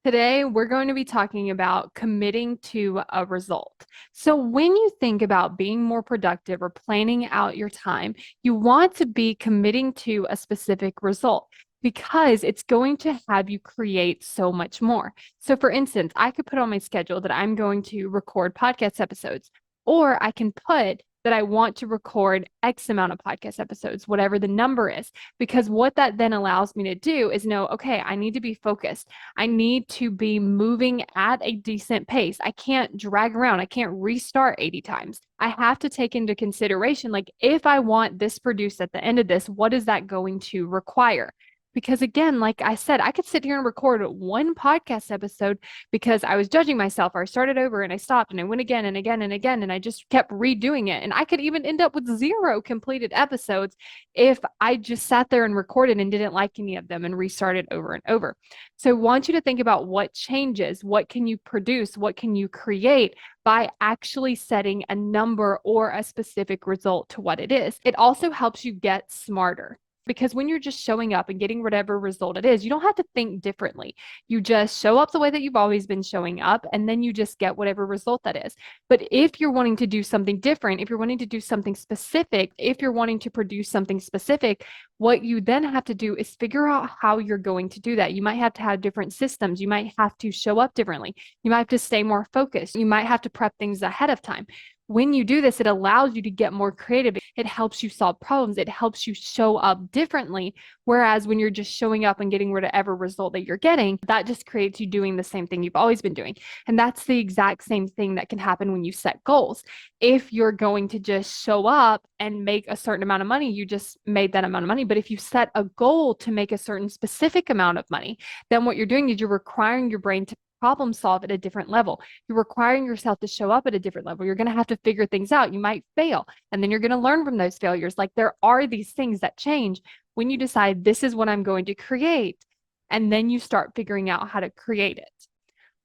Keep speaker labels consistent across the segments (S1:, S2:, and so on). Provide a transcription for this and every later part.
S1: Today, we're going to be talking about committing to a result. So, when you think about being more productive or planning out your time, you want to be committing to a specific result because it's going to have you create so much more. So, for instance, I could put on my schedule that I'm going to record podcast episodes, or I can put that I want to record X amount of podcast episodes, whatever the number is, because what that then allows me to do is know, okay, I need to be focused. I need to be moving at a decent pace. I can't drag around. I can't restart 80 times. I have to take into consideration, like, if I want this produced at the end of this, what is that going to require? Because again, like I said, I could sit here and record one podcast episode because I was judging myself, or I started over and I stopped and I went again and again and again, and I just kept redoing it. And I could even end up with 0 completed episodes if I just sat there and recorded and didn't like any of them and restarted over and over. So I want you to think about what changes, what can you produce, what can you create by actually setting a number or a specific result to what it is. It also helps you get smarter. Because when you're just showing up and getting whatever result it is, you don't have to think differently. You just show up the way that you've always been showing up, and then you just get whatever result that is. But if you're wanting to do something different, if you're wanting to do something specific, if you're wanting to produce something specific, what you then have to do is figure out how you're going to do that. You might have to have different systems. You might have to show up differently. You might have to stay more focused. You might have to prep things ahead of time. When you do this, it allows you to get more creative. It helps you solve problems. It helps you show up differently. Whereas when you're just showing up and getting whatever result that you're getting, that just creates you doing the same thing you've always been doing. And that's the exact same thing that can happen when you set goals. If you're going to just show up and make a certain amount of money, you just made that amount of money. But if you set a goal to make a certain specific amount of money, then what you're doing is you're requiring your brain to problem solve at a different level. You're requiring yourself to show up at a different level. You're going to have to figure things out. You might fail, and then you're going to learn from those failures. Like, there are these things that change when you decide this is what I'm going to create, and then you start figuring out how to create it.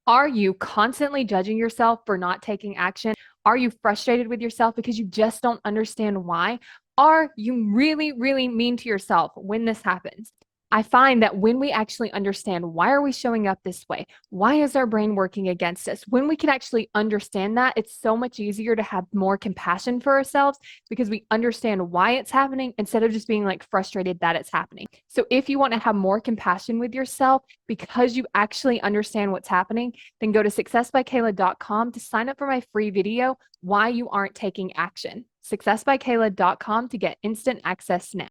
S1: Are you constantly judging yourself for not taking action? Are you frustrated with yourself because you just don't understand why? Are you really, really mean to yourself when this happens? I find that when we actually understand why are we showing up this way? Why is our brain working against us? When we can actually understand that, it's so much easier to have more compassion for ourselves because we understand why it's happening instead of just being like frustrated that it's happening. So if you want to have more compassion with yourself because you actually understand what's happening, then go to successbykayla.com to sign up for my free video, Why You Aren't Taking Action. Successbykayla.com to get instant access now.